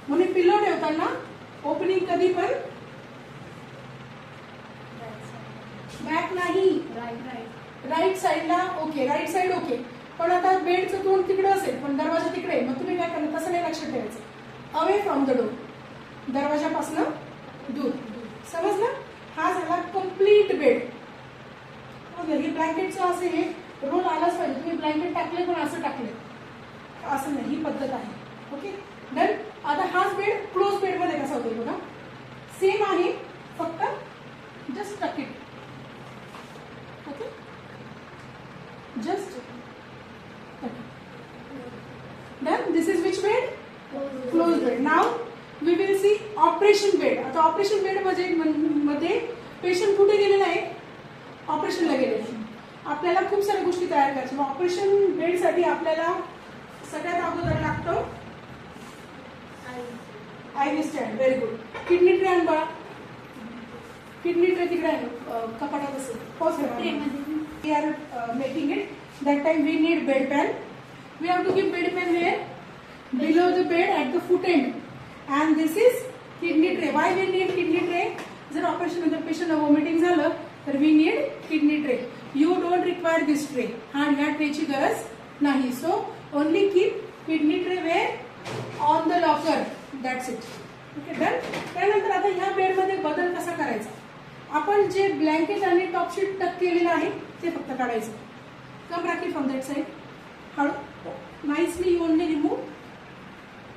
म्हणून पिलो ठेवताना ओपनिंग कधी पण बॅक नाही, राईट साईडला. Okay, right side okay. पण आता बेडचं तोंड तिकडे असेल पण दरवाजा तिकडे, मग तुम्ही काय करणार, तसं नाही लक्षात ठेवायचं. अवे फ्रॉम द डोर, दरवाजापासून दूर. समजलं? हा झाला कम्प्लीट बेड. हे ब्लँकेटचं असे हे रोल आलाच पाहिजे. तुम्ही ब्लँकेट टाकले पण असं टाकले, असं नाही, ही पद्धत आहे. Okay, done. आता हाच बेड क्लोज बेड मध्ये कसा होतो बघा. सेम आहे, फक्त just tuck it. Okay, just done. This is which bed? Close bed. Now we will see operation bed. आता ऑपरेशन बेड मध्ये पेशंट कुठे गेलेला आहे? ऑपरेशनला गेलेले. आपल्याला खूप साऱ्या गोष्टी तयार करायच्या. ऑपरेशन बेड साठी आपल्याला सगळ्यात अगोदर लागतो IV stand. Very good. Kidney tray आण बाळा. किडनी ट्रे तिकडे आहे कपाटात असेल. We are making it. That time we need bed pan. We have to give bed pan here below the bed at the foot end. And this is kidney tray. Why we need kidney tray? जर operation नंतर पेशंटला vomiting झालं तर we need kidney tray. You don't require this tray. हा, ह्या ट्रेची गरज नाही. So only keep kidney tray where on the locker. That's it. Okay, done. त्यानंतर आता ह्या बेडमध्ये बदल कसा करायचा? आपण जे ब्लँकेट आणि टॉपशीट टक केलेलं आहे ते फक्त काढायचं. कम राखी फ्रॉम दॅट साईड. हळू, nicely you only remove.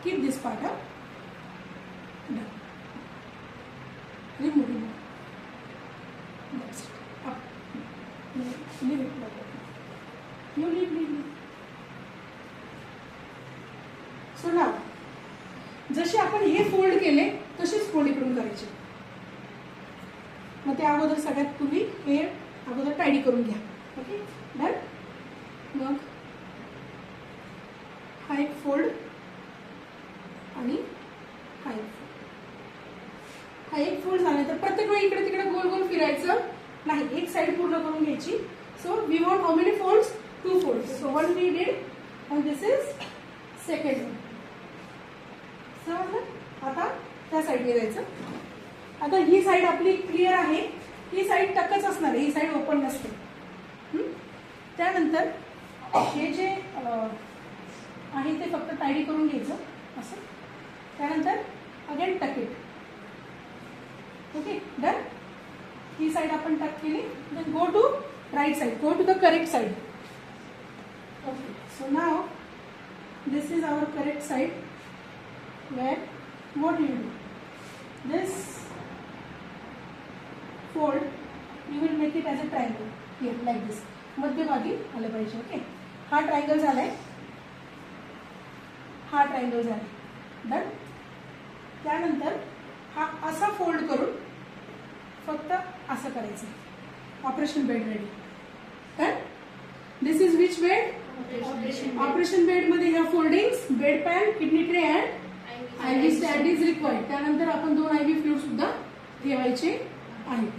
Keep this part. हा, remove. That's it. Up. Leave it like that. You leave. So now, जसे आपण हे फोल्ड केले तसेच फोल्ड इकडून करायचे. मग त्या अगोदर सगळ्यात पूर्वी हे अगोदर टायडी करून घ्या. Okay, done. मग हा एक फोल्ड आणि हा एक फोल्ड. हा एक फोल्ड झाला तर प्रत्येक वेळी इकडे तिकडे गोल गोल फिरायचं नाही. एक साइड पूर्ण करून घ्यायची. So we want how many folds? 2 folds. So 1 we did and this is second one. समजलं? आता त्या साईडने जायचं. आता ही साईड आपली क्लिअर आहे. ही साईड टकच असणार आहे, ही साईड ओपन नसते. त्यानंतर हे जे आहे ते फक्त टायडी करून घ्यायचं असं. त्यानंतर again tuck it. Okay, done. ही साइड आपण टक केली. Then go to right side. Go to the correct side. Okay, so now this is our correct side. Where what you do? This fold you will make it as a triangle here like this. मध्यभागी आलं पाहिजे. Okay, हा triangle झालाय, हा triangle झालाय. Done. त्यानंतर हा असा फोल्ड करून फक्त असं करायचं. Operation bed ready. Done. This is which bed? Operation bed मध्ये ह्या foldings, bed pan, kidney tray and ivy stand is required. त्यानंतर आपण 2 आयव्ही फ्लूइड सुद्धा ठेवायचे आहेत.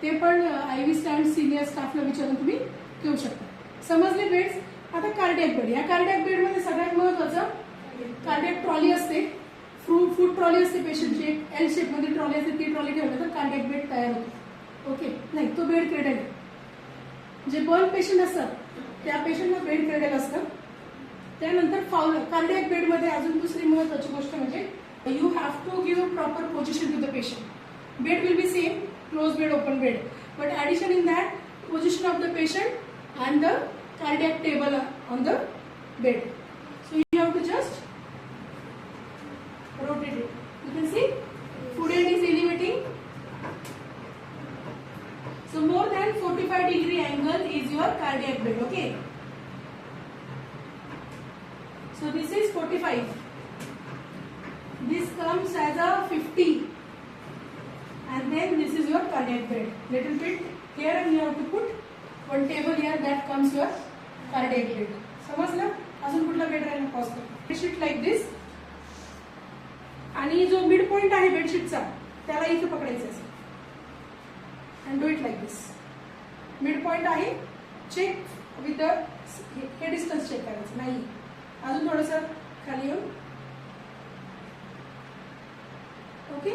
ते पण आयव्ही स्टँड सिनियर स्टाफला विचारून तुम्ही ठेवू शकता. समजले बेड्स? आता कार्डियक बेड. या कार्डियक बेड मध्ये सगळ्यात महत्वाचं कार्डियक ट्रॉली असते. फूड ट्रॉली असते पेशंटची. एक एल शेप मध्ये ट्रॉली असते. ती ट्रॉली ठेवली तर कार्डियक बेड तयार होतो. ओके, नाही तो बेड क्रेडल आहे. जे बर्न पेशंट असतात त्या पेशंटला बेड क्रेडल असतं. त्यानंतर कार्डियक बेड मध्ये अजून दुसरी महत्वाची गोष्ट म्हणजे you have to give proper position to the patient. Bed will be same, close bed, open bed, but addition in that position of the patient and the cardiac table on the bed. So you have to just rotate it. You can see foot end is elevating. So more than 45-degree angle is your cardiac bed. Okay. So this is 45. This comes as a 50. And then this is your cardiac bed. Little bit here and you have to put one table here. That comes your cardiac bed. समजलं? अजून कुठला bed राहिला? Pause कर. Bedsheet like दिस. आणि जो mid point आहे बेडशीटचा त्याला इथे पकडायचं असं. And do it like this. Mid point आहे, चेक विथ द हे डिस्टन्स चेक करायचं नाही. अजून थोडंसं खाली येऊन ओके,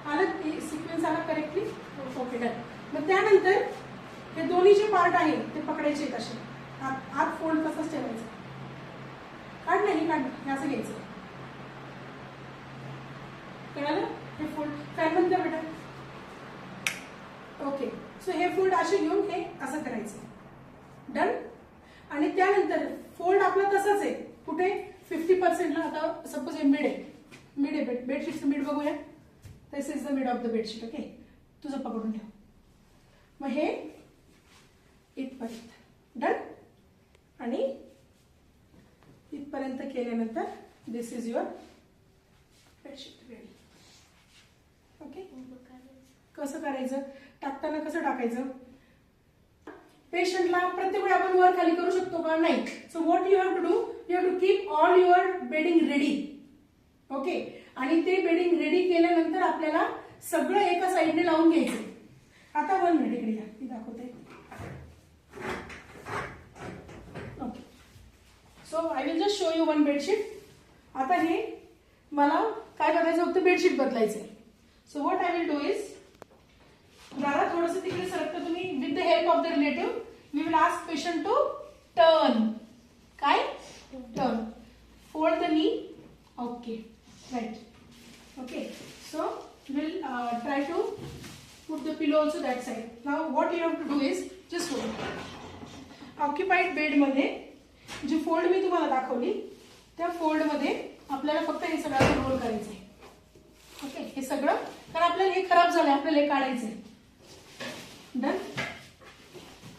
आलं सिक्वेन्स आला करेक्टली? Okay done. मग त्यानंतर हे दोन्ही जे पार्ट आहे ते पकडायचे आहेत असे, आत फोल्ड तसंच ठेवायचं. काढ नाही काढ, हे असं घ्यायचं. कळालं? हे फोल्ड फॅन बंद कर बेटा. ओके, सो हे फोल्ड असे घेऊन हे असं करायचं. डन. आणि त्यानंतर फोल्ड आपला तसाच आहे. कुठे? 50%ला. आता सपोज हे मिड आहे, मिड आहे बेडशीटचं मिड बघूया. This is the mid of the bedsheet. Okay, तुझं पकडून ठेव. मग हे इथपर्यंत. डन. आणि इथपर्यंत केल्यानंतर this is your bedsheet ready. Okay, कसं करायचं? टाकताना कसं टाकायचं? पेशंटला प्रत्येक वेळी आपण वर खाली करू शकतो का? नाही. So what you have to do, you have to keep all your bedding ready. Okay, आणि ते बेडिंग रेडी केल्यानंतर आपल्याला सगळं एका साईडने लावून घ्यायचं. आता 1 मिनिट इकडे या, मी दाखवते. Okay, so I will just show you 1 bedsheet. आता हे मला काय करायचं, फक्त बेडशीट बदलायचं आहे. So what I will do is, जरा थोडंसं तिकडे सरकतं तुम्ही. With the help of the relative we will ask patient to turn. काय? Turn. Fold the knee. Okay, right. Okay, so we'll try to put the pillow also that side. Now what you have to do is just hold. Occupied bed मध्ये जी fold मी तुम्हाला दाखवली त्या fold मध्ये आपल्याला फक्त हे सगळं रोल करायचं आहे. ओके, हे सगळं, कारण आपल्याला हे खराब झालंय, आपल्याला हे काढायचं आहे. डन.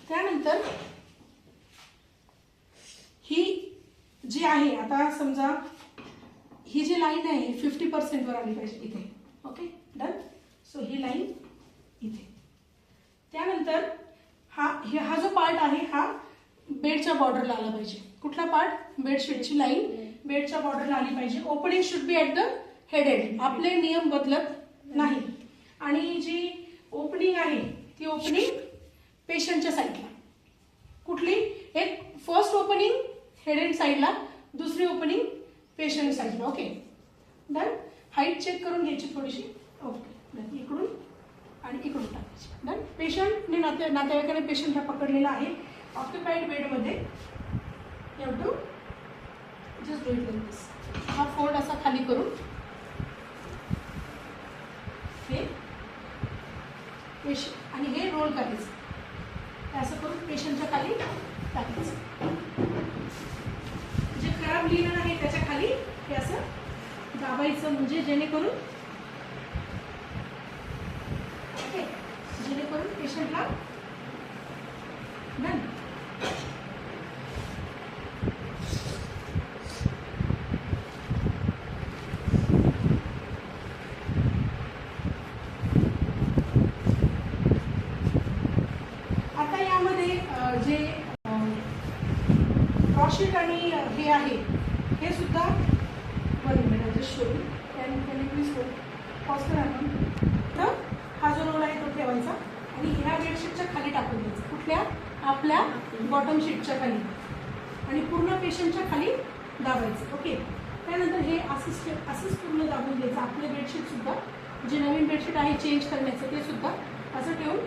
त्यानंतर ही जी आहे, आता समजा ही जी लाईन आहे 50% वर आली पाहिजे इथे. Okay, done. सो ही लाईन इथे. त्यानंतर हा जो पार्ट आहे हा बेडच्या बॉर्डरला आला पाहिजे. कुठला पार्ट? बेडशीटची लाईन बेडच्या बॉर्डरला आली पाहिजे. Opening should be at the head end. आपले नियम बदलत नाही. आणि जी ओपनिंग आहे ती ओपनिंग पेशंटच्या साईडला. कुठली? एक फर्स्ट ओपनिंग हेड एंड साईडला, दुसरी ओपनिंग पेशंट साईडला. Okay, done. हाईट चेक करून घ्यायची थोडीशी. Okay, done. इकडून आणि इकडून टाकायची. डन. पेशंटने नातेवाईकाने पेशंटला पकडलेला आहे ऑक्युपाइड बेडमध्ये. You have to just do it like this. हा फोल्ड असा खाली करून हे पेशंट आणि हे रोल करायचं. असं करून पेशंटच्या खाली टाकायचं. जे खराब लिहिलं आहे त्याच्या खाली हे असं दाबायचं, म्हणजे जेणेकरून पेशंटला डन. आता यामध्ये जे क्रॉसशीट आणि हे आहे हे सुद्धा 1 minute just show. Can please pause करा. आपण हा जो रोल आहे तो ठेवायचा आणि ह्या बेडशीटच्या खाली टाकून द्यायचं. कुठल्या? आपल्या बॉटम शीटच्या खाली. आणि पूर्ण पेशंटच्या खाली दाबायचं. ओके, त्यानंतर हे असंच पूर्ण दाबून द्यायचं. आपलं बेडशीट सुद्धा जे नवीन बेडशीट आहे चेंज करण्याचं ते सुद्धा असं ठेवून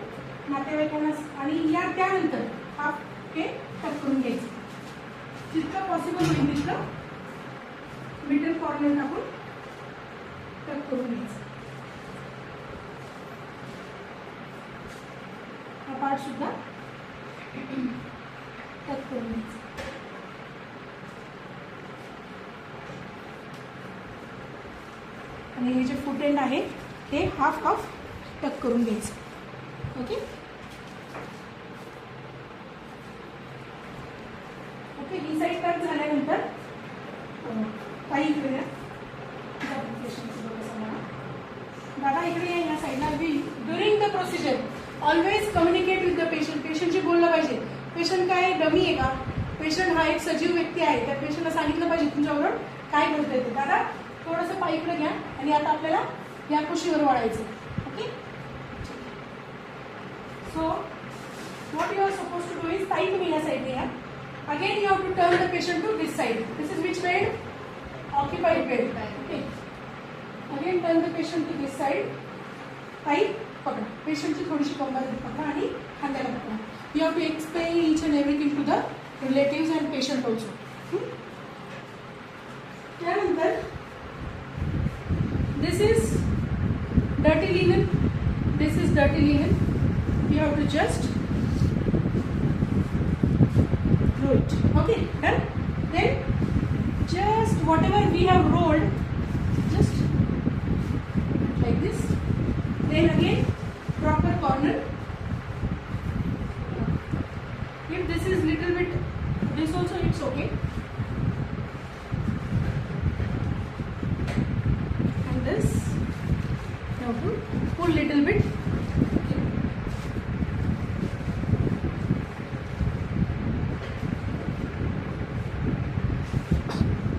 नातेवाईकांना. आणि या त्यानंतर हा हे टक करून घ्यायचं. जितकं पॉसिबल होईल तितकं मिडल कॉर्नर टाकून टक करून घ्यायचं. हा पार्ट सुद्धा टक करून घ्यायचं. आणि हे जे फुट एंड आहे ते हाफ टक करून घ्यायचं. ओके ओके, ही साईड टक झाल्यानंतर काही इकडे या. दादा इकडे या साईडला. During the procedure always communicate with the patient. पेशंटशी बोललं पाहिजे. पेशंट काय डमी आहे का? पेशंट हा एक सजीव व्यक्ती आहे. त्या पेशंटला सांगितलं पाहिजे तुमच्याबरोबर काय करता येते. दादा थोडंसं पाईकडे घ्या आणि आता आपल्याला या कुशीवर वळायचं. Okay, so what you are suppose to do is, ताई तुम्ही या साईडने या. Again you have to turn the patient to this side. This is which bed? Occupied bed. Okay. Again turn the patient to this side. ताई पकडा, पेशंटची थोडीशी कंबर पकडा आणि खांद्याला पकडा. You have to explain each and everything to the relatives and patient also. त्यानंतर this is dirty linen, this is dirty linen. You have to just roll it. Okay, done. Then just whatever we have rolled, just like this. Then again proper corner. If this is little bit, this also it's okay. And this now to pull little bit.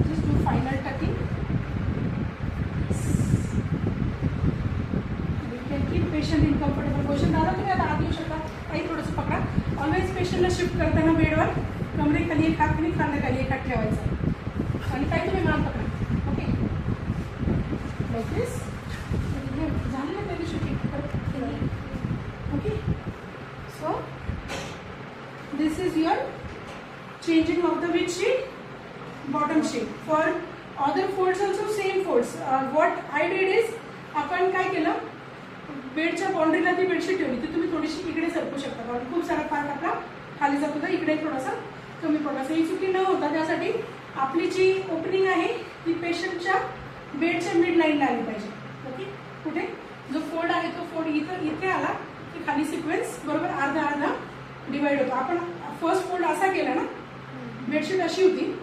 Just do final tucking. You can keep patient in comfortable position. दादा तुम्ही आता आत येऊ शकता. काही थोडंसं पकडा. Always पेशंटला शिफ्ट करताना बेडवर कमरेखाली एक हात आणि खांद्याखाली एक हात ठेवायचा आणि काही तुम्ही मान पकडा. ओके, लाईक दिस. झालेलं त्या दिवशी ठीक करत. Okay, so this is your changing of the which sheet? Bottom sheet. For other folds also same folds. What I did is आपण काय केलं, बेडच्या बाउंड्रीला ती बेडशीट ठेवली. ती तुम्ही थोडीशी इकडे सरकू शकता कारण खूप सारा पार्ट आपला खाली जात होता. इकडे थोडासा कमी पडायचा. ही चुकी न होता त्यासाठी आपली जी ओपनिंग आहे ती पेशंटच्या बेडच्या मिड लाईनला आली पाहिजे. ओके, कुठे जो फोल्ड आहे तो फोल्ड इथे आला की खाली सिक्वेन्स बरोबर अर्धा अर्धा डिवाइड होतो. आपण फर्स्ट फोल्ड असा केला ना, बेडशीट अशी होती,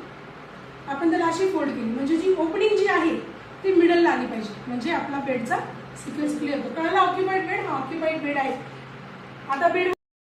आपण त्याला अशी फोल्ड केली म्हणजे जी ओपनिंग जी आहे ती मिडलला आली पाहिजे म्हणजे आपला बेडचा सिक्वेन्स क्लिअर होतो. कळला? ऑक्युपाईड बेड, हा ऑक्युपाईड बेड आहे. आता बेड